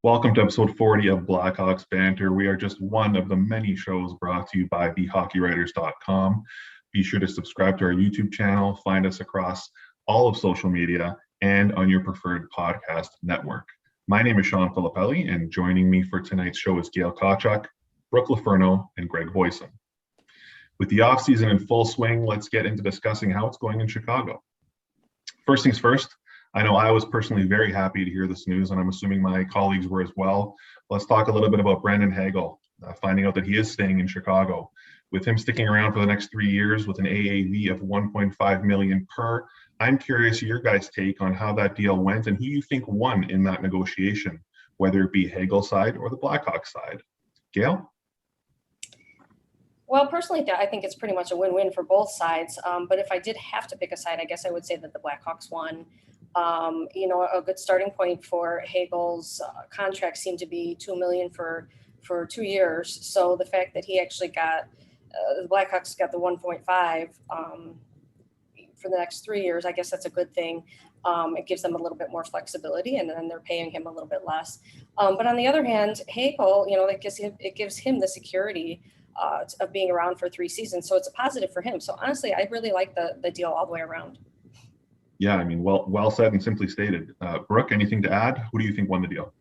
Welcome to episode 40 of Blackhawks Banter. We are just one of the many shows brought to you by thehockeywriters.com. Be sure to subscribe to our YouTube channel, find us across all of social media, and on your preferred podcast network. My name is Shaun Filippelli, and joining me for tonight's show is Gail Kauchak, Brooke Lofurno, and Greg Boysen. With the offseason in full swing, let's get into discussing how it's going in Chicago. First things first, I know I was personally very happy to hear this news, and I'm assuming my colleagues were as well. Let's talk a little bit about Brandon Hagel, finding out that he is staying in Chicago. With him sticking around for the next 3 years with an AAV of $1.5 million per, I'm curious your guys' take on how that deal went and who you think won in that negotiation, whether it be Hagel's side or the Blackhawks side. Gail? Well, personally, I think it's pretty much a win-win for both sides. But if I did have to pick a side, I guess I would say that the Blackhawks won. A good starting point for Hagel's contract seemed to be $2 million for 2 years. So the fact that he actually got the Blackhawks got the 1.5 for the next 3 years, I guess that's a good thing. It gives them a little bit more flexibility, and then they're paying him a little bit less. But on the other hand, Hagel, it gives him the security of being around for 3 seasons. So it's a positive for him. So honestly, I really like the deal all the way around. Yeah, I mean, well said and simply stated. Brooke, anything to add? Who do you think won the deal?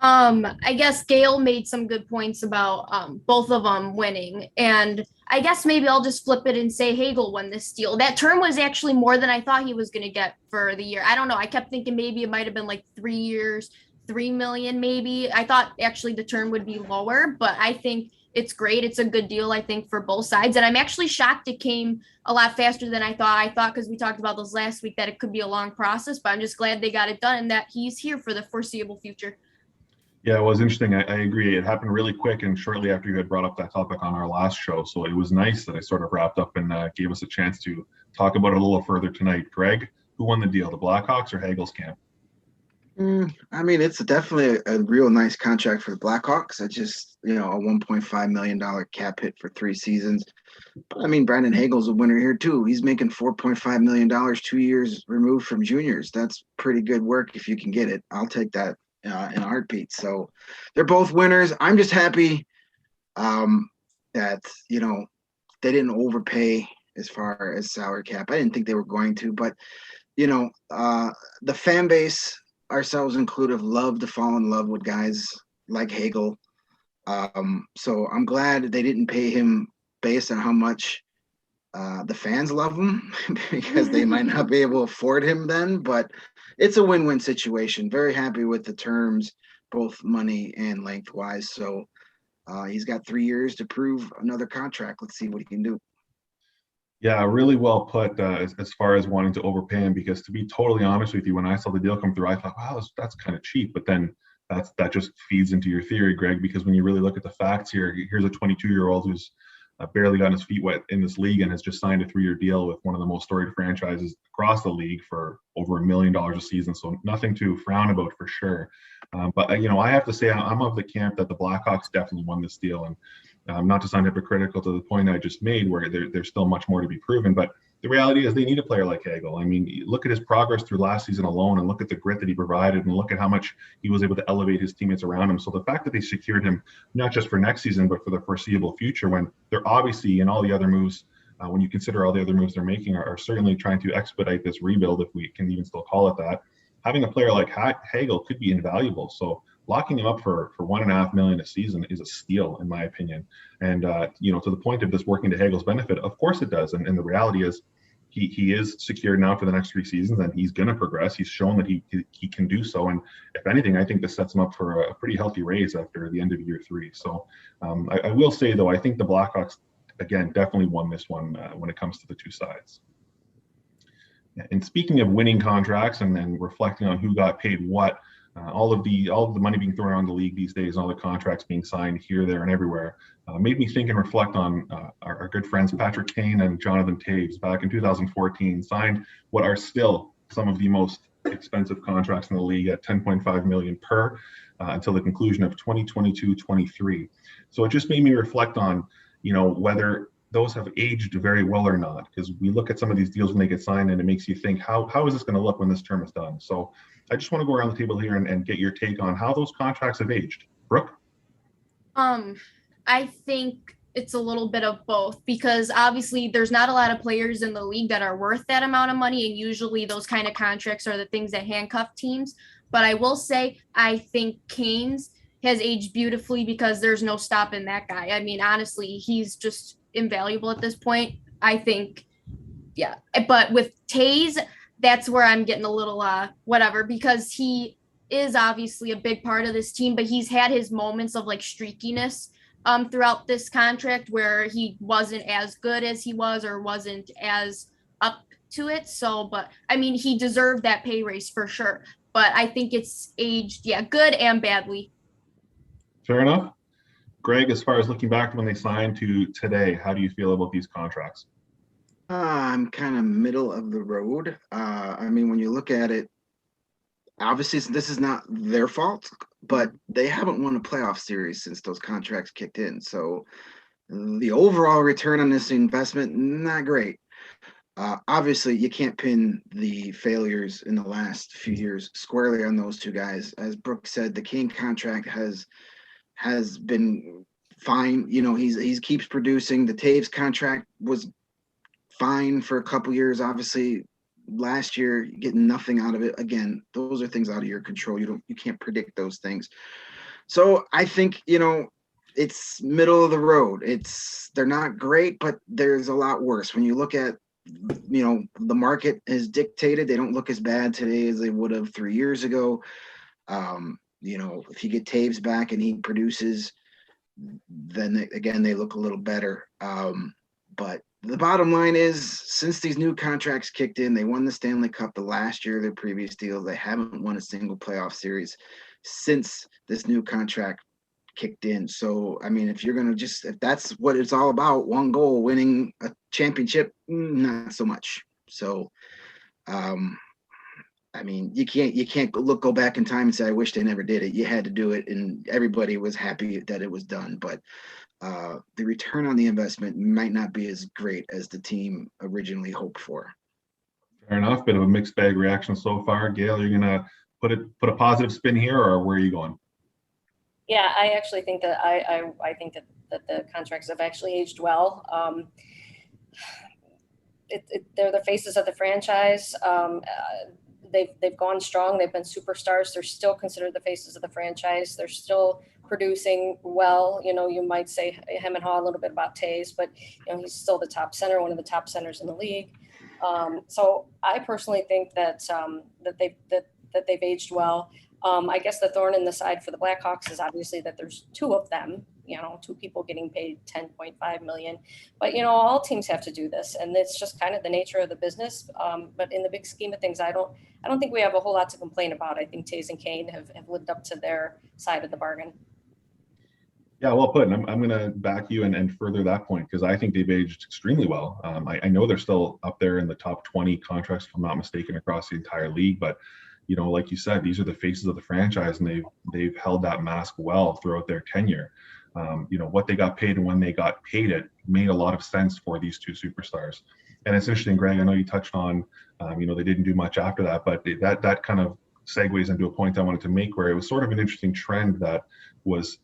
I guess Gail made some good points about both of them winning. And I guess maybe I'll just flip it and say Hagel won this deal. That term was actually more than I thought he was going to get for the year. I don't know. I kept thinking maybe it might have been like 3 years, 3 million maybe. I thought actually the term would be lower, but I think it's great. It's a good deal, I think, for both sides. And I'm actually shocked it came a lot faster than I thought. I thought, because we talked about this last week, that it could be a long process, but I'm just glad they got it done and that he's here for the foreseeable future. Yeah, it was interesting. I agree. It happened really quick and shortly after you had brought up that topic on our last show. So it was nice that I sort of wrapped up and gave us a chance to talk about it a little further tonight. Greg, who won the deal, the Blackhawks or Hagel's camp? I mean, it's definitely a real nice contract for the Blackhawks. It's just, a $1.5 million cap hit for 3 seasons. But I mean, Brandon Hagel's a winner here too. He's making $4.5 million 2 years removed from juniors. That's pretty good work if you can get it. I'll take that in a heartbeat. So they're both winners. I'm just happy that, they didn't overpay as far as salary cap. I didn't think they were going to, but, the fan base, ourselves included, love to fall in love with guys like Hagel. So I'm glad they didn't pay him based on how much the fans love him because they might not be able to afford him then, but it's a win-win situation. Very happy with the terms, both money and lengthwise. So he's got 3 years to prove another contract. Let's see what he can do. Yeah, really well put as far as wanting to overpay him, because to be totally honest with you, when I saw the deal come through, I thought, wow, that's kind of cheap. But then that just feeds into your theory, Greg, because when you really look at the facts here, here's a 22-year-old who's barely gotten his feet wet in this league and has just signed a 3-year deal with one of the most storied franchises across the league for over $1 million a season. So nothing to frown about for sure. But I have to say I'm of the camp that the Blackhawks definitely won this deal. And not to sound hypocritical to the point I just made, where there's still much more to be proven, but the reality is they need a player like Hagel. I mean, look at his progress through last season alone, and look at the grit that he provided, and look at how much he was able to elevate his teammates around him. So the fact that they secured him, not just for next season, but for the foreseeable future, when they're obviously in all the other moves, when you consider all the other moves they're making, are certainly trying to expedite this rebuild, if we can even still call it that. Having a player like Hagel could be invaluable. So locking him up for $1.5 million a season is a steal, in my opinion. And to the point of this working to Hagel's benefit, of course it does. And the reality is, he is secured now for the next 3 seasons, and he's going to progress. He's shown that he can do so. And if anything, I think this sets him up for a pretty healthy raise after the end of year 3. So I will say, though, I think the Blackhawks, again, definitely won this one when it comes to the two sides. And speaking of winning contracts and then reflecting on who got paid what, all of the money being thrown around the league these days, all the contracts being signed here, there, and everywhere, made me think and reflect on our good friends Patrick Kane and Jonathan Toews back in 2014, signed what are still some of the most expensive contracts in the league at $10.5 million per until the conclusion of 2022-23. So it just made me reflect on, whether those have aged very well or not, because we look at some of these deals when they get signed and it makes you think, how is this going to look when this term is done? So I just want to go around the table here and get your take on how those contracts have aged. Brooke? I think it's a little bit of both, because obviously there's not a lot of players in the league that are worth that amount of money. And usually those kind of contracts are the things that handcuff teams. But I will say, I think Kane's has aged beautifully, because there's no stopping that guy. I mean, honestly, he's just invaluable at this point, I think. Yeah. But with Toews, that's where I'm getting a little whatever, because he is obviously a big part of this team, but he's had his moments of like streakiness throughout this contract where he wasn't as good as he was, or wasn't as up to it. So, but I mean, he deserved that pay raise for sure. But I think it's aged, good and badly. Fair enough. Greg, as far as looking back to when they signed to today, how do you feel about these contracts? I'm kind of middle of the road. I mean, when you look at it, obviously this is not their fault, but they haven't won a playoff series since those contracts kicked in. So the overall return on this investment, not great. Obviously, you can't pin the failures in the last few years squarely on those two guys. As Brooke said, the Kane contract has been fine. You know, he keeps producing. The Toews contract was fine for a couple years. Obviously, last year getting nothing out of it. Again, those are things out of your control. You can't predict those things. So I think, it's middle of the road. They're not great, but there's a lot worse. When you look at, the market has dictated, they don't look as bad today as they would have 3 years ago. If you get Toews back and he produces, then again, they look a little better. But the bottom line is, since these new contracts kicked in, they won the Stanley Cup the last year of their previous deals. They haven't won a single playoff series since this new contract kicked in. So, I mean, if that's what it's all about, one goal, winning a championship, not so much. So, I mean, you can't go back in time and say, I wish they never did it. You had to do it, and everybody was happy that it was done. But the return on the investment might not be as great as the team originally hoped for. Fair enough. Bit of a mixed bag reaction so far. Gail, you're gonna put a positive spin here, or where are you going? Yeah, I actually think that I think that the contracts have actually aged well. They're the faces of the franchise. They've gone strong. They've been superstars. They're still considered the faces of the franchise. They're still producing well. You might say hem and haw a little bit about Toews, but he's still the top center, one of the top centers in the league. So I personally think that they've aged well. I guess the thorn in the side for the Blackhawks is obviously that there's two of them, two people getting paid $10.5 million. But, all teams have to do this, and it's just kind of the nature of the business. But in the big scheme of things, I don't think we have a whole lot to complain about. I think Toews and Kane have lived up to their side of the bargain. Yeah, well put. And I'm going to back you and further that point, because I think they've aged extremely well. I know they're still up there in the top 20 contracts, if I'm not mistaken, across the entire league. But like you said, these are the faces of the franchise, and they've held that mask well throughout their tenure. What they got paid and when they got paid it made a lot of sense for these two superstars. And it's interesting, Greg, I know you touched on, they didn't do much after that, but that kind of segues into a point I wanted to make, where it was sort of an interesting trend that was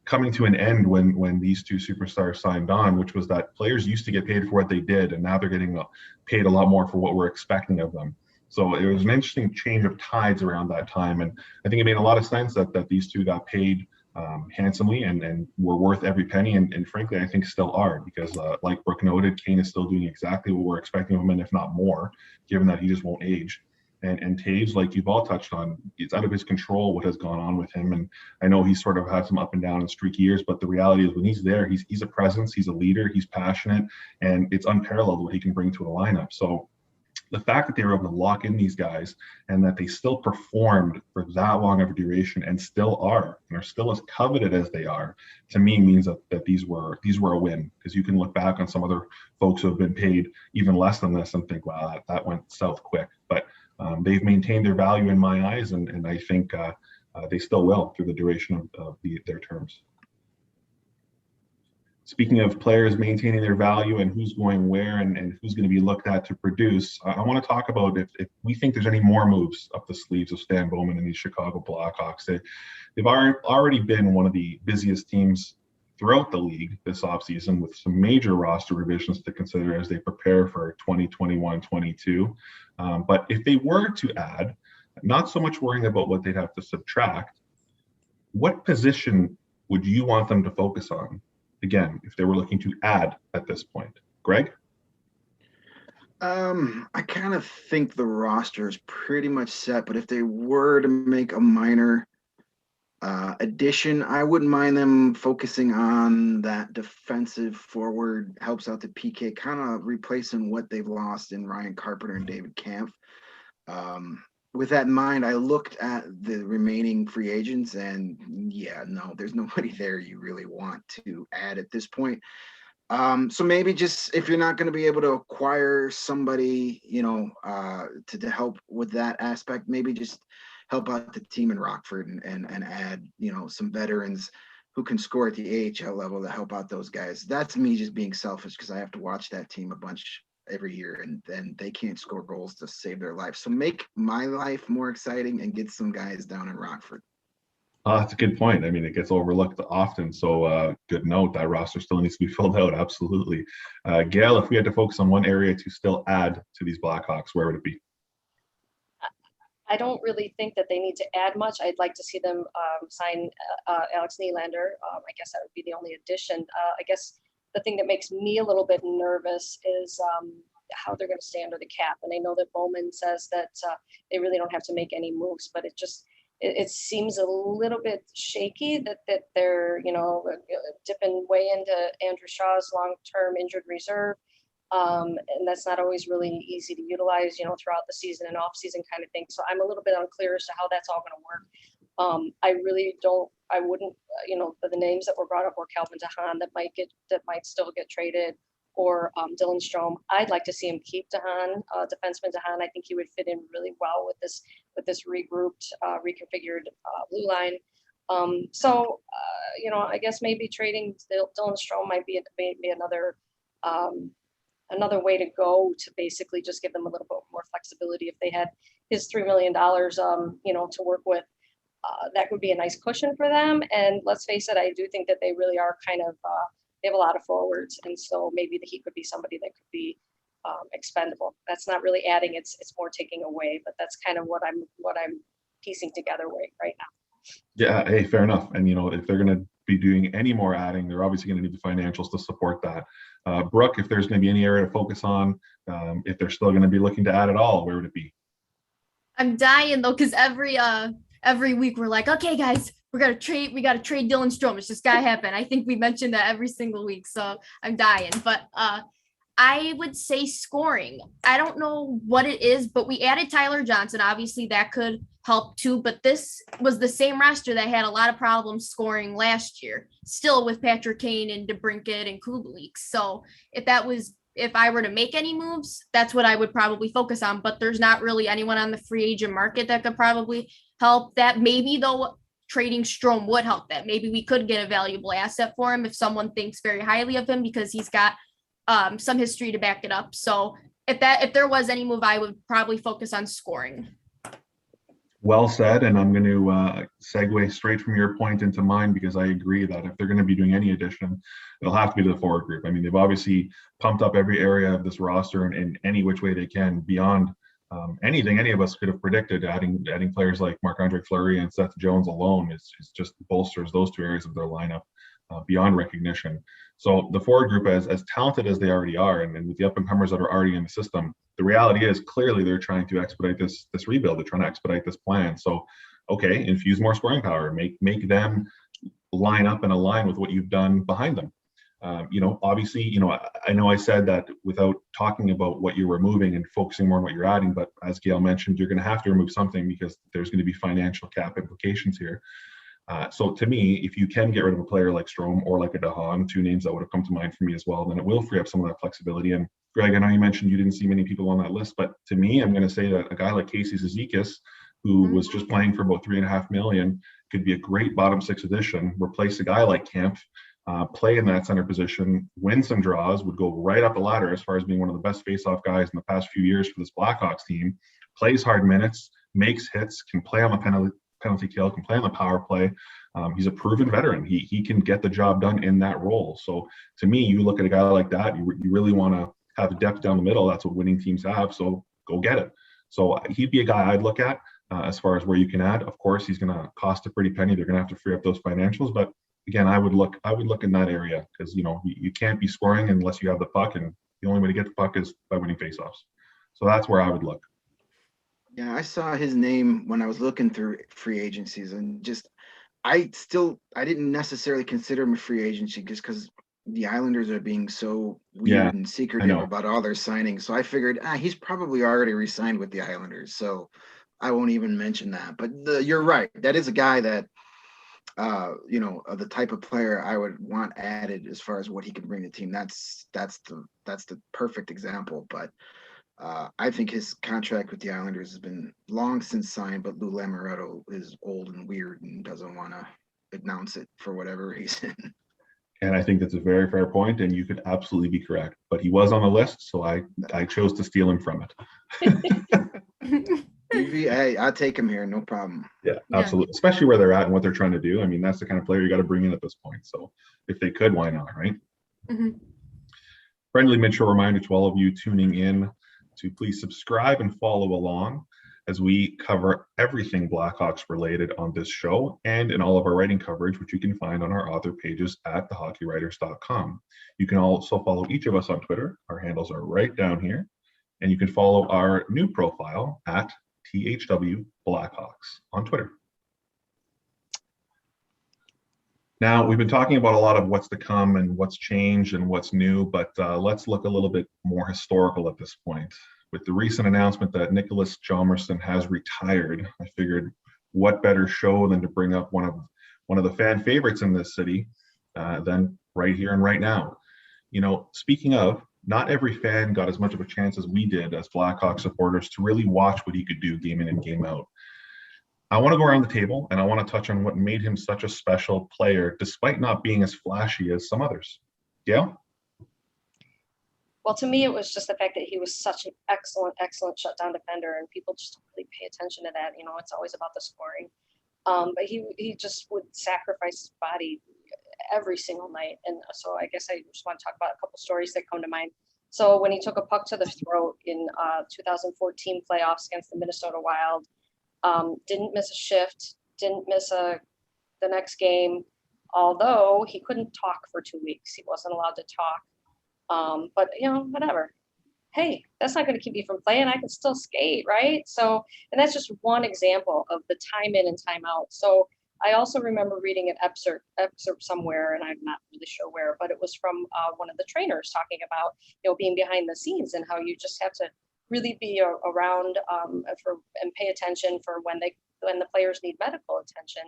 coming to an end when these two superstars signed on, which was that players used to get paid for what they did, and now they're getting paid a lot more for what we're expecting of them. So it was an interesting change of tides around that time. And I think it made a lot of sense that these two got paid handsomely and were worth every penny. And frankly, I think still are, because like Brooke noted, Kane is still doing exactly what we're expecting of him, and if not more, given that he just won't age. And Toews, like you've all touched on, it's out of his control what has gone on with him. And I know he's sort of had some up and down and streaky years, but the reality is when he's there, he's a presence, he's a leader, he's passionate, and it's unparalleled what he can bring to a lineup. So the fact that they were able to lock in these guys and that they still performed for that long of a duration and still are still as coveted as they are, to me means that these were a win, because you can look back on some other folks who have been paid even less than this and think, wow, that went south quick. But they've maintained their value in my eyes, and I think they still will through the duration of their terms. Speaking of players maintaining their value and who's going where and who's going to be looked at to produce, I want to talk about if we think there's any more moves up the sleeves of Stan Bowman and these Chicago Blackhawks. They've already been one of the busiest teams throughout the league this offseason with some major roster revisions to consider as they prepare for 2021-22. But if they were to add, not so much worrying about what they'd have to subtract, what position would you want them to focus on? Again, if they were looking to add at this point. Greg? I kind of think the roster is pretty much set, but if they were to make a minor addition, I wouldn't mind them focusing on that defensive forward, helps out the PK, kind of replacing what they've lost in Ryan Carpenter and David Kampf. With that in mind, I looked at the remaining free agents and yeah, no, there's nobody there you really want to add at this point. So maybe just if you're not going to be able to acquire somebody, to help with that aspect, maybe just help out the team in Rockford and add, some veterans who can score at the AHL level to help out those guys. That's me just being selfish because I have to watch that team a bunch every year and then they can't score goals to save their life. So make my life more exciting and get some guys down in Rockford. That's a good point. I mean, it gets overlooked often. So good note. That roster still needs to be filled out. Absolutely. Gail, if we had to focus on one area to still add to these Blackhawks, where would it be? I don't really think that they need to add much. I'd like to see them sign Alex Nylander. I guess that would be the only addition. I guess the thing that makes me a little bit nervous is how they're going to stay under the cap. And I know that Bowman says that they really don't have to make any moves, but it seems a little bit shaky that they're, dipping way into Andrew Shaw's long-term injured reserve. And that's not always really easy to utilize, throughout the season and off-season kind of thing. So I'm a little bit unclear as to how that's all going to work. I wouldn't, the names that were brought up were Calvin DeHaan that might still get traded, or Dylan Strome. I'd like to see him keep DeHaan, defenseman DeHaan. I think he would fit in really well with this regrouped, reconfigured blue line. I guess maybe trading Dylan Strome might be another way to go to basically just give them a little bit more flexibility. If they had his $3 million, to work with, that would be a nice cushion for them. And let's face it, I do think that they really are kind of, they have a lot of forwards. And so maybe he could be somebody that could be expendable. That's not really adding, it's more taking away, but that's kind of what I'm piecing together right now. Yeah, hey, fair enough. And, if they're going to be doing any more adding, they're obviously going to need the financials to support that. Brooke, if there's going to be any area to focus on, if they're still going to be looking to add at all, where would it be? I'm dying though, because every week we're like, okay, guys, we got to trade Dylan Strome. It's just got to happen. I think we mentioned that every single week. So I'm dying, but I would say scoring. I don't know what it is, but we added Tyler Johnson. Obviously that could help too, but this was the same roster that had a lot of problems scoring last year, still with Patrick Kane and DeBrincat and Kubalik. So if I were to make any moves, that's what I would probably focus on, but there's not really anyone on the free agent market that could probably help that. Maybe though trading Strome would help that. Maybe we could get a valuable asset for him if someone thinks very highly of him because he's got some history to back it up. So if there was any move, I would probably focus on scoring. Well said, and I'm going to segue straight from your point into mine because I agree that if they're going to be doing any addition, it'll have to be to the forward group. I mean, they've obviously pumped up every area of this roster in any which way they can beyond anything any of us could have predicted. Adding players like Marc-Andre Fleury and Seth Jones alone is just bolsters those two areas of their lineup beyond recognition. So the forward group, as talented as they already are, and with the up-and-comers that are already in the system, the reality is clearly they're trying to expedite this rebuild. They're trying to expedite this plan. So, okay, infuse more scoring power. Make them line up and align with what you've done behind them. Obviously, I know I said that without talking about what you're removing and focusing more on what you're adding, but as Gail mentioned, you're going to have to remove something because there's going to be financial cap implications here. So to me, if you can get rid of a player like Strome or like a DeHaan, two names that would have come to mind for me as well, then it will free up some of that flexibility. And Greg, I know you mentioned you didn't see many people on that list, but to me, I'm going to say that a guy like Casey Zizekas, who was just playing for about $3.5 million, could be a great bottom six addition, replace a guy like Kampf, play in that center position, win some draws, would go right up the ladder as far as being one of the best face-off guys in the past few years for this Blackhawks team, plays hard minutes, makes hits, can play on the penalty kill, can play on the power play. He's a proven veteran. He can get the job done in that role. So to me, you look at a guy like that, you really want to have depth down the middle. That's what winning teams have. So go get it. So he'd be a guy I'd look at as far as where you can add. Of course, he's going to cost a pretty penny. They're going to have to free up those financials. But again, I would look in that area because, you can't be scoring unless you have the puck. And the only way to get the puck is by winning faceoffs. So that's where I would look. Yeah, I saw his name when I was looking through free agencies, and I didn't necessarily consider him a free agency just because the Islanders are being so weird and secretive about all their signings. So I figured he's probably already re-signed with the Islanders, so I won't even mention that. But you're right. That is a guy that, the type of player I would want added as far as what he can bring to the team. That's the perfect example. But I think his contract with the Islanders has been long since signed, but Lou Lamoriello is old and weird and doesn't want to announce it for whatever reason. And I think that's a very fair point, and you could absolutely be correct. But he was on the list, so I chose to steal him from it. Hey, I'll take him here, no problem. Yeah, absolutely. Especially where they're at and what they're trying to do. I mean, that's the kind of player you got to bring in at this point. So if they could, why not, right? Mm-hmm. Friendly Mitchell reminder to all of you tuning in to please subscribe and follow along as we cover everything Blackhawks related on this show and in all of our writing coverage, which you can find on our author pages at thehockeywriters.com. You can also follow each of us on Twitter. Our handles are right down here. And you can follow our new profile at THW Blackhawks on Twitter. Now, we've been talking about a lot of what's to come and what's changed and what's new, but let's look a little bit more historical at this point. With the recent announcement that Niklas Hjalmarsson has retired, I figured what better show than to bring up one of the fan favorites in this city than right here and right now. Speaking of, not every fan got as much of a chance as we did as Blackhawks supporters to really watch what he could do game in and game out. I want to go around the table and I want to touch on what made him such a special player, despite not being as flashy as some others. Gail? Well, to me, it was just the fact that he was such an excellent shutdown defender, and people just don't really pay attention to that. It's always about the scoring. But he just would sacrifice his body every single night. And so I guess I just want to talk about a couple stories that come to mind. So when he took a puck to the throat in 2014 playoffs against the Minnesota Wild, didn't miss a shift, didn't miss the next game, although he couldn't talk for 2 weeks. He wasn't allowed to talk. But whatever. Hey, that's not going to keep me from playing. I can still skate, right? So, and that's just one example of the time in and time out. So I also remember reading an excerpt somewhere, and I'm not really sure where, but it was from one of the trainers talking about, being behind the scenes and how you just have to really be around and pay attention for when the players need medical attention.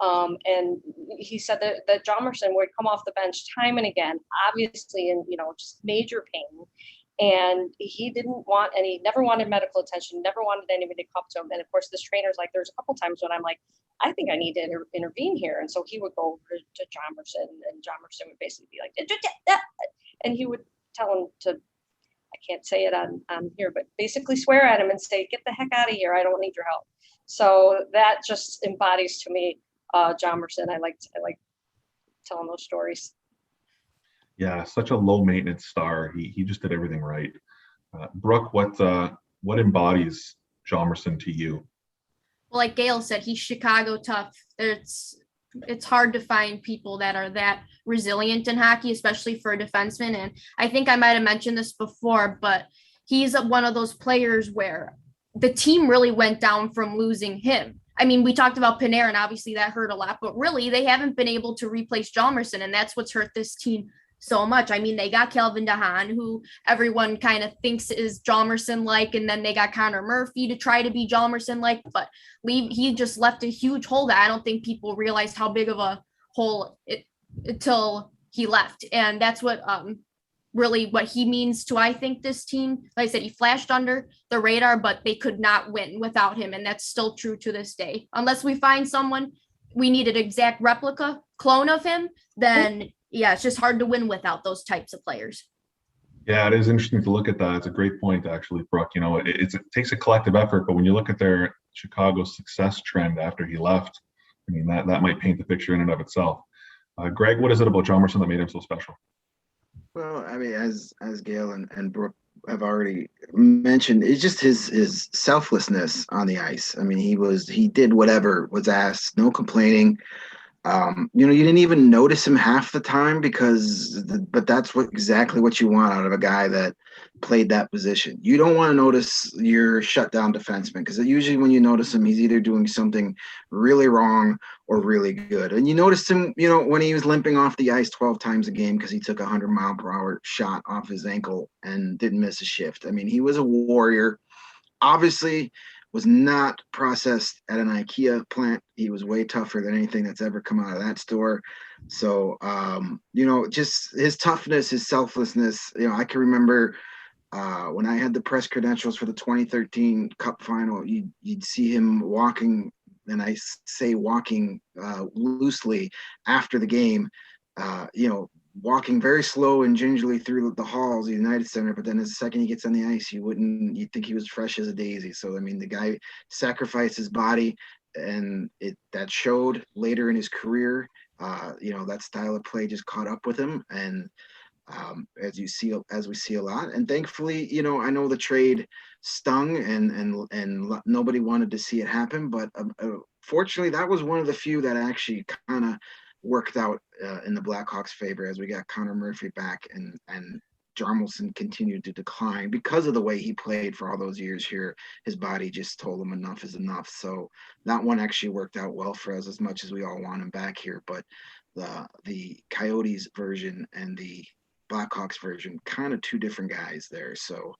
And he said that Hjalmarsson would come off the bench time and again, obviously in, just major pain. And he never wanted medical attention, never wanted anybody to come to him. And of course, this trainer's like, there's a couple times when I'm like, I think I need to intervene here. And so he would go over to Hjalmarsson, and Hjalmarsson would basically be like, and he would tell him to, I can't say it on here, but basically swear at him and say, get the heck out of here. I don't need your help. So that just embodies to me Hjalmarsson. I like telling those stories. Yeah, such a low maintenance star. He just did everything right. Brooke, what embodies Hjalmarsson to you? Well, like Gail said, he's Chicago tough. It's hard to find people that are that resilient in hockey, especially for a defenseman. And I think I might have mentioned this before, but he's one of those players where the team really went down from losing him. I mean, we talked about Panarin, obviously that hurt a lot, but really they haven't been able to replace Hjalmarsson, and that's what's hurt this team so much. I mean, they got Calvin DeHaan, who everyone kind of thinks is Hjalmarsson-like, and then they got Connor Murphy to try to be Hjalmarsson-like, but he just left a huge hole that I don't think people realized how big of a hole until he left. And that's what really what he means to, I think, this team. Like I said, he flashed under the radar, but they could not win without him, and that's still true to this day. Unless we find someone, we need an exact replica clone of him, then yeah, it's just hard to win without those types of players. Yeah, it is interesting to look at that. It's a great point, actually, Brooke. It takes a collective effort, but when you look at their Chicago success trend after he left, I mean, that might paint the picture in and of itself. Greg, what is it about Hjalmarsson that made him so special? Well, I mean, as Gail and Brooke have already mentioned, it's just his selflessness on the ice. I mean, he did whatever was asked, no complaining. You didn't even notice him half the time but that's exactly what you want out of a guy that played that position. You don't want to notice your shutdown defenseman because usually when you notice him, he's either doing something really wrong or really good. And you noticed him, when he was limping off the ice 12 times a game because he took a 100-mile-per-hour shot off his ankle and didn't miss a shift. I mean, he was a warrior. Obviously, was not processed at an IKEA plant. He was way tougher than anything that's ever come out of that store. So, just his toughness, his selflessness. I can remember when I had the press credentials for the 2013 Cup final, you'd see him walking, and I say walking loosely after the game, walking very slow and gingerly through the halls of the United Center, but then the second he gets on the ice, you'd think he was fresh as a daisy. So, I mean, the guy sacrificed his body, and that showed later in his career. That style of play just caught up with him. And as we see a lot, and thankfully, I know the trade stung and nobody wanted to see it happen, but fortunately that was one of the few that actually kind of worked out in the Blackhawks' favor as we got Connor Murphy back and Hjalmarsson continued to decline because of the way he played for all those years here. His body just told him enough is enough. So that one actually worked out well for us as much as we all want him back here. But the Coyotes version and the Blackhawks version, kind of two different guys there. So,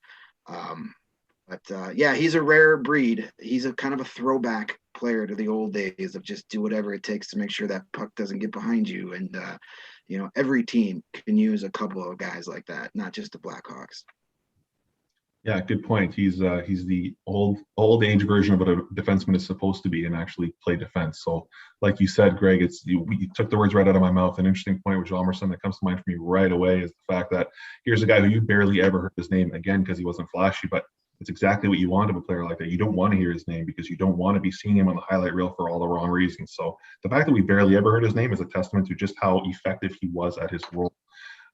yeah, he's a rare breed. He's a kind of a throwback player to the old days of just do whatever it takes to make sure that puck doesn't get behind you. And, every team can use a couple of guys like that, not just the Blackhawks. Yeah, good point. He's the old age version of what a defenseman is supposed to be and actually play defense. So, like you said, Greg, you took the words right out of my mouth. An interesting point with Hjalmarsson that comes to mind for me right away is the fact that here's a guy who you barely ever heard his name, again because he wasn't flashy, but it's exactly what you want of a player like that. You don't want to hear his name because you don't want to be seeing him on the highlight reel for all the wrong reasons. So the fact that we barely ever heard his name is a testament to just how effective he was at his role.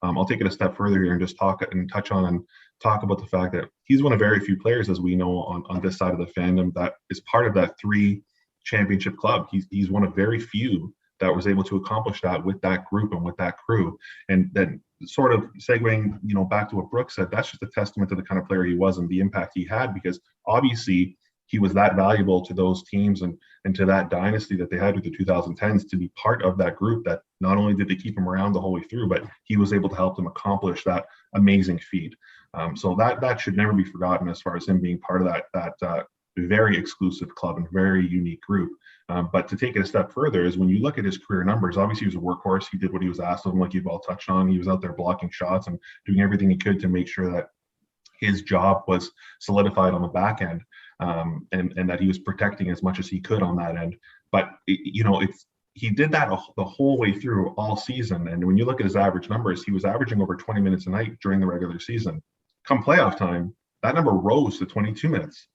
I'll take it a step further here and just talk about the fact that he's one of very few players, as we know, on this side of the fandom that is part of that 3 championship club. He's one of very few that was able to accomplish that with that group and with that crew. And then sort of segueing, back to what Brooke said, that's just a testament to the kind of player he was and the impact he had, because obviously he was that valuable to those teams and to that dynasty that they had with the 2010s to be part of that group that not only did they keep him around the whole way through, but he was able to help them accomplish that amazing feat. So that should never be forgotten as far as him being part of that very exclusive club and very unique group. But to take it a step further is when you look at his career numbers, obviously he was a workhorse. He did what he was asked of him, like you've all touched on. He was out there blocking shots and doing everything he could to make sure that his job was solidified on the back end, and that he was protecting as much as he could on that end. But he did that the whole way through all season. And when you look at his average numbers, he was averaging over 20 minutes a night during the regular season. Come playoff time, that number rose to 22 minutes.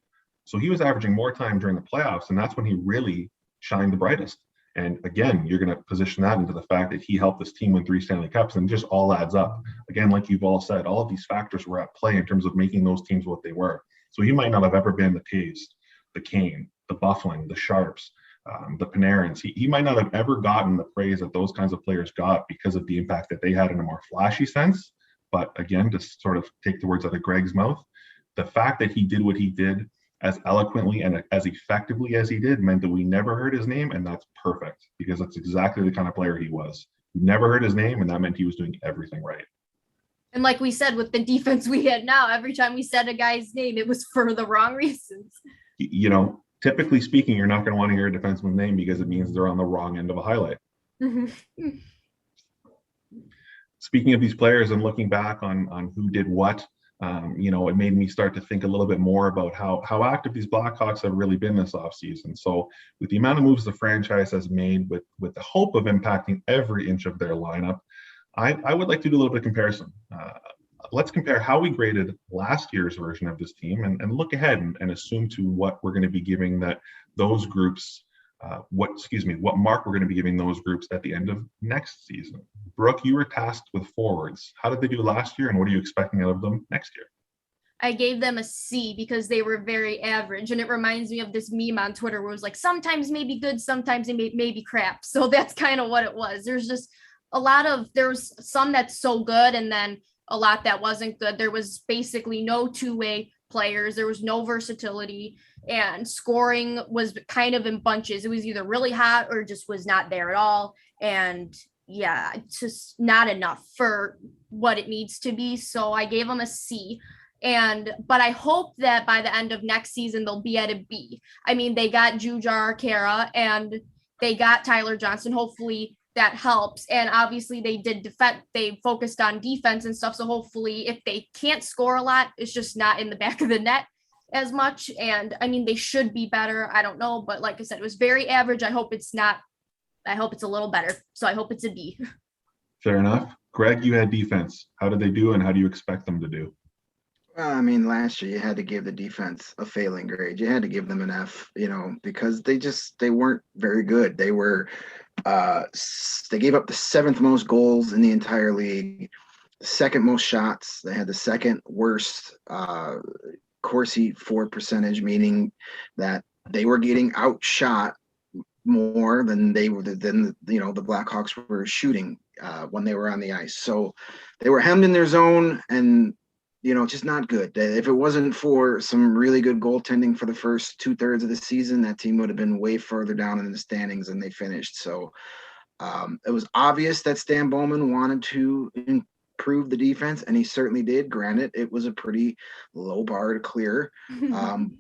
So he was averaging more time during the playoffs, and that's when he really shined the brightest. And again, you're going to position that into the fact that he helped this team win 3 Stanley Cups, and it just all adds up. Again, like you've all said, all of these factors were at play in terms of making those teams what they were. So he might not have ever been the Toews, the Kane, the Bufflin, the Sharps, the Panarins. He might not have ever gotten the praise that those kinds of players got because of the impact that they had in a more flashy sense. But again, to sort of take the words out of Greg's mouth, the fact that he did what he did as eloquently and as effectively as he did meant that we never heard his name, and that's perfect because that's exactly the kind of player he was. We never heard his name, and that meant he was doing everything right. And like we said, with the defense we had now, every time we said a guy's name, it was for the wrong reasons. Typically speaking, you're not going to want to hear a defenseman's name because it means they're on the wrong end of a highlight. Speaking of these players and looking back on who did what, it made me start to think a little bit more about how active these Blackhawks have really been this offseason. So with the amount of moves the franchise has made with the hope of impacting every inch of their lineup, I would like to do a little bit of comparison. Let's compare how we graded last year's version of this team and look ahead and assume to what we're going to be giving those groups, what mark we're going to be giving those groups at the end of next season. Brooke, you were tasked with forwards. How did they do last year, and what are you expecting out of them next year? I gave them a C because they were very average. And it reminds me of this meme on Twitter where it was like, sometimes maybe good, sometimes maybe crap. So that's kind of what it was. There's just there's some that's so good and then a lot that wasn't good. There was basically no two-way players. There was no versatility, and scoring was kind of in bunches. It was either really hot or just was not there at all. And yeah, it's just not enough for what it needs to be. So I gave them a C. But I hope that by the end of next season, they'll be at a B. I mean, they got Jujar Kara and they got Tyler Johnson. Hopefully that helps. And obviously they did defend. They focused on defense and stuff. So hopefully if they can't score a lot, it's just not in the back of the net as much. And I mean, they should be better. I don't know. But like I said, it was very average. I hope it's a little better. So I hope it's a B. Fair enough. Greg, you had defense. How did they do and how do you expect them to do? Well, I mean, last year you had to give the defense a failing grade. You had to give them an F, because they weren't very good. They gave up the 7th most goals in the entire league, the 2nd most shots. They had the 2nd worst Corsi for percentage, meaning that they were getting outshot more than the Blackhawks were shooting when they were on the ice. So they were hemmed in their zone and just not good. If it wasn't for some really good goaltending for the first 2/3 of the season, that team would have been way further down in the standings than they finished. So it was obvious that Stan Bowman wanted to improve the defense, and he certainly did. Granted, it was a pretty low bar to clear.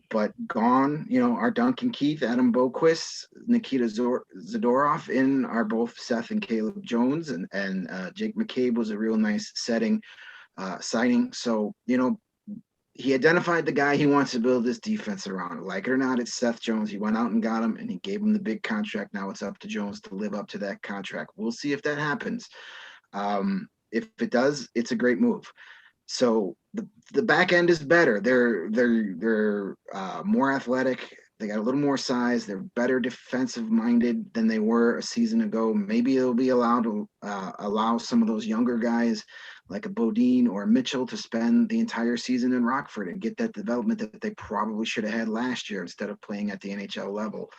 But gone, our Duncan Keith, Adam Boquist, Nikita Zadorov in are both Seth and Caleb Jones, and Jake McCabe was a real nice signing. So, he identified the guy he wants to build this defense around. Like it or not, it's Seth Jones. He went out and got him, and he gave him the big contract. Now it's up to Jones to live up to that contract. We'll see if that happens. If it does, it's a great move. So the back end is better. They're more athletic. They got a little more size. They're better defensive minded than they were a season ago. Maybe it'll be allowed to allow some of those younger guys like a Bodine or a Mitchell to spend the entire season in Rockford and get that development that they probably should have had last year instead of playing at the NHL level.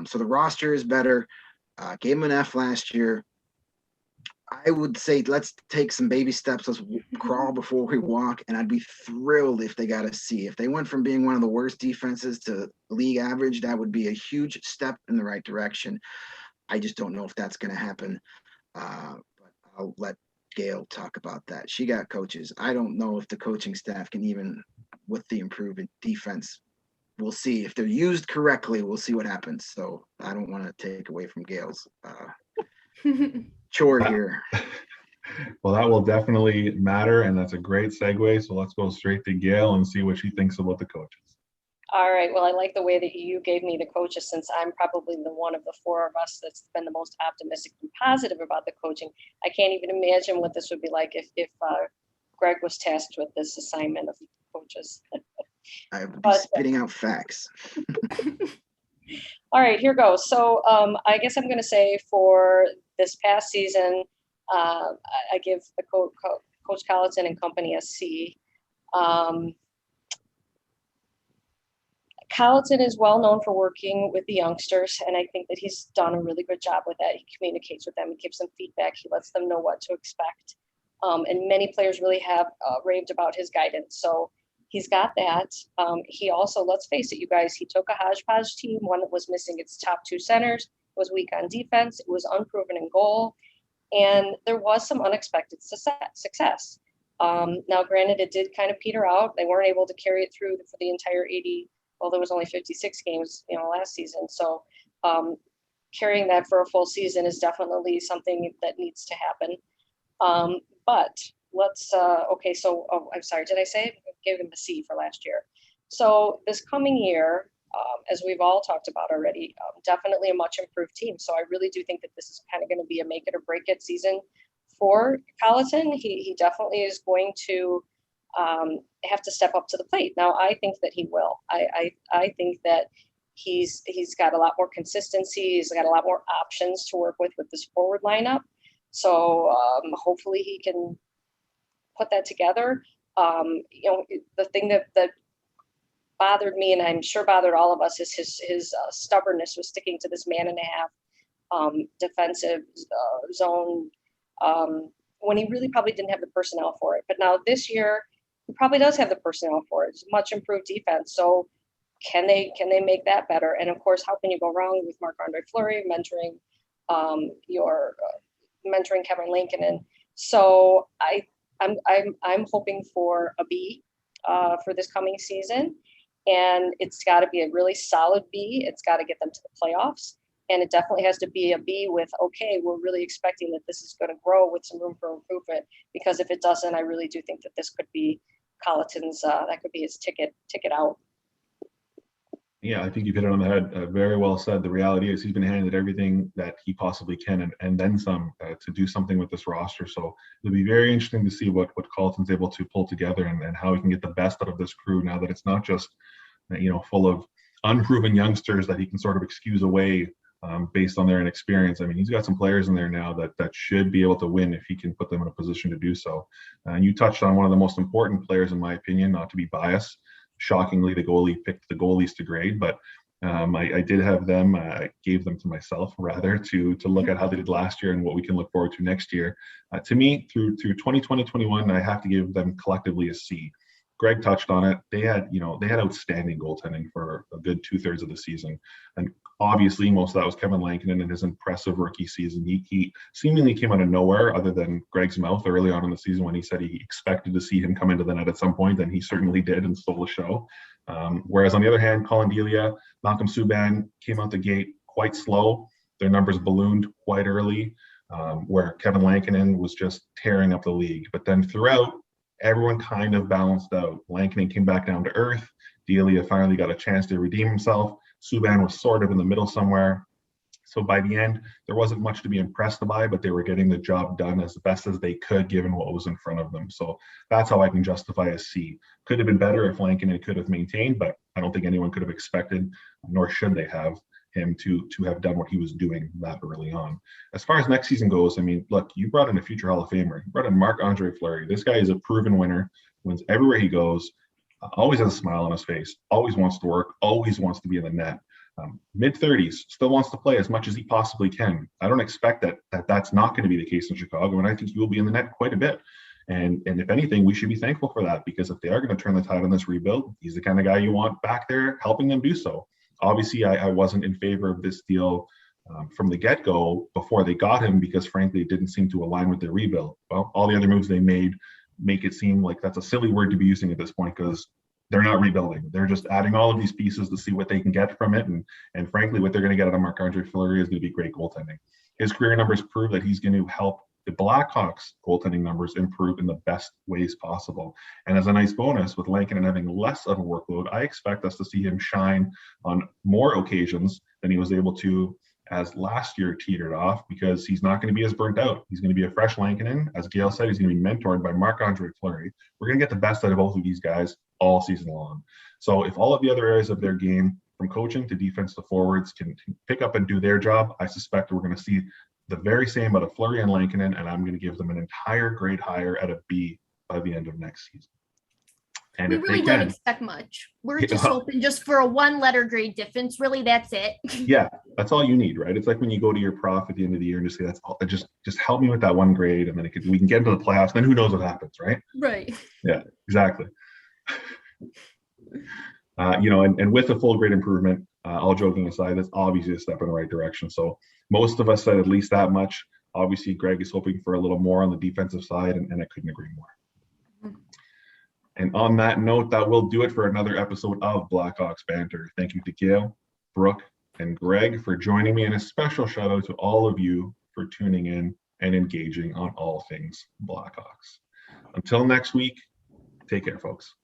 So the roster is better. Gave them an F last year. I would say let's take some baby steps. Let's crawl before we walk. And I'd be thrilled if they got a C. If they went from being one of the worst defenses to league average, that would be a huge step in the right direction. I just don't know if that's going to happen. But I'll let Gail talk about that. She got coaches. I don't know if the coaching staff can even, with the improved defense, we'll see. If they're used correctly, we'll see what happens. So I don't want to take away from Gail's chore here. Well, that will definitely matter, and that's a great segue. So let's go straight to Gail and see what she thinks about the coaches. All right. Well, I like the way that you gave me the coaches, since I'm probably the one of the 4 of us that's been the most optimistic and positive about the coaching. I can't even imagine what this would be like if Greg was tasked with this assignment of coaches. I would be spitting out facts. All right, here goes. So I guess I'm going to say for this past season, I give the Coach Colleton and company a C. Colleton is well known for working with the youngsters, and I think that he's done a really good job with that. He communicates with them, he gives them feedback, he lets them know what to expect. And many players really have raved about his guidance. So he's got that. He also, let's face it, you guys, he took a hodgepodge team, one that was missing its top 2 centers, was weak on defense, it was unproven in goal, and there was some unexpected success. Now, granted, it did kind of peter out. They weren't able to carry it through for the entire 80. Well, there was only 56 games, last season. So carrying that for a full season is definitely something that needs to happen. But let's, okay, so, I'm sorry, did I say I gave him a C for last year? So this coming year, as we've all talked about already, definitely a much improved team. So I really do think that this is kind of going to be a make it or break it season for Colleton, he definitely is going to have to step up to the plate. Now, I think that he will. I think that he's got a lot more consistency. He's got a lot more options to work with this forward lineup. So hopefully he can put that together. The thing that bothered me, and I'm sure bothered all of us, is his stubbornness with sticking to this man and a half defensive zone when he really probably didn't have the personnel for it. But now this year, he probably does have the personnel for it. It's much improved defense. So can they make that better? And of course, how can you go wrong with Marc-Andre Fleury mentoring mentoring Kevin Lankinen? So I'm hoping for a B for this coming season, and it's got to be a really solid B. It's got to get them to the playoffs, and it definitely has to be a B with, okay, we're really expecting that this is going to grow with some room for improvement, because if it doesn't, I really do think that this could be Colleton's, that could be his ticket out. Yeah, I think you've hit it on the head. Very well said. The reality is he's been handed everything that he possibly can, and then some, to do something with this roster. So it'll be very interesting to see what Colleton's able to pull together, and how he can get the best out of this crew now that it's not just, full of unproven youngsters that he can sort of excuse away based on their inexperience. I mean, he's got some players in there now that should be able to win if he can put them in a position to do so. And you touched on one of the most important players, in my opinion, not to be biased. Shockingly, the goalie picked the goalies to grade, but I did have them. I gave them to myself, rather, to look at how they did last year and what we can look forward to next year. To me, through 2020-21, I have to give them collectively a C. Greg touched on it. They had outstanding goaltending for a good 2/3 of the season, and obviously most of that was Kevin Lankinen and his impressive rookie season. He seemingly came out of nowhere, other than Greg's mouth early on in the season when he said he expected to see him come into the net at some point, and he certainly did and stole the show. Whereas on the other hand, Colin Delia, Malcolm Subban came out the gate quite slow. Their numbers ballooned quite early, where Kevin Lankinen was just tearing up the league. But then throughout, everyone kind of balanced out. Lankinen came back down to earth. Delia finally got a chance to redeem himself. Subban was sort of in the middle somewhere. So by the end, there wasn't much to be impressed by, but they were getting the job done as best as they could given what was in front of them. So that's how I can justify a C. Could have been better if Lankinen could have maintained, but I don't think anyone could have expected, nor should they have, him to have done what he was doing that early on. As far as next season goes, I mean, look, you brought in a future Hall of Famer. You brought in Marc-Andre Fleury. This guy is a proven winner, wins everywhere he goes, always has a smile on his face, always wants to work, always wants to be in the net. Mid-30s, still wants to play as much as he possibly can. I don't expect that's not going to be the case in Chicago, and I think he will be in the net quite a bit. And if anything, we should be thankful for that, because if they are going to turn the tide on this rebuild, he's the kind of guy you want back there helping them do so. Obviously, I wasn't in favor of this deal from the get-go before they got him, because frankly, it didn't seem to align with their rebuild. Well, all the other moves they made make it seem like that's a silly word to be using at this point, because they're not rebuilding. They're just adding all of these pieces to see what they can get from it. And frankly, what they're going to get out of Marc-Andre Fleury is going to be great goaltending. His career numbers prove that he's going to help the Blackhawks goaltending numbers improve in the best ways possible. And as a nice bonus, with Lankinen having less of a workload, I expect us to see him shine on more occasions than he was able to as last year teetered off, because he's not going to be as burnt out. He's going to be a fresh Lankinen. As Gail said, he's going to be mentored by Marc-Andre Fleury. We're going to get the best out of both of these guys all season long. So if all of the other areas of their game, from coaching to defense to forwards, can pick up and do their job, I suspect we're going to see the very same out of Fleury and Lankinen, and I'm going to give them an entire grade higher at a B by the end of next season. And we really don't expect much. We're just hoping just for a 1-letter grade difference. Really, that's it. Yeah, that's all you need, right? It's like when you go to your prof at the end of the year and just say, "That's all. Just help me with that 1 grade," and then we can get into the playoffs. Then who knows what happens, right? Right. Yeah, exactly. And with a full grade improvement, all joking aside, that's obviously a step in the right direction. So most of us said at least that much. Obviously, Greg is hoping for a little more on the defensive side, and I couldn't agree more. And on that note, that will do it for another episode of Blackhawks Banter. Thank you to Gail, Brooke, and Greg for joining me, and a special shout out to all of you for tuning in and engaging on all things Blackhawks. Until next week, take care, folks.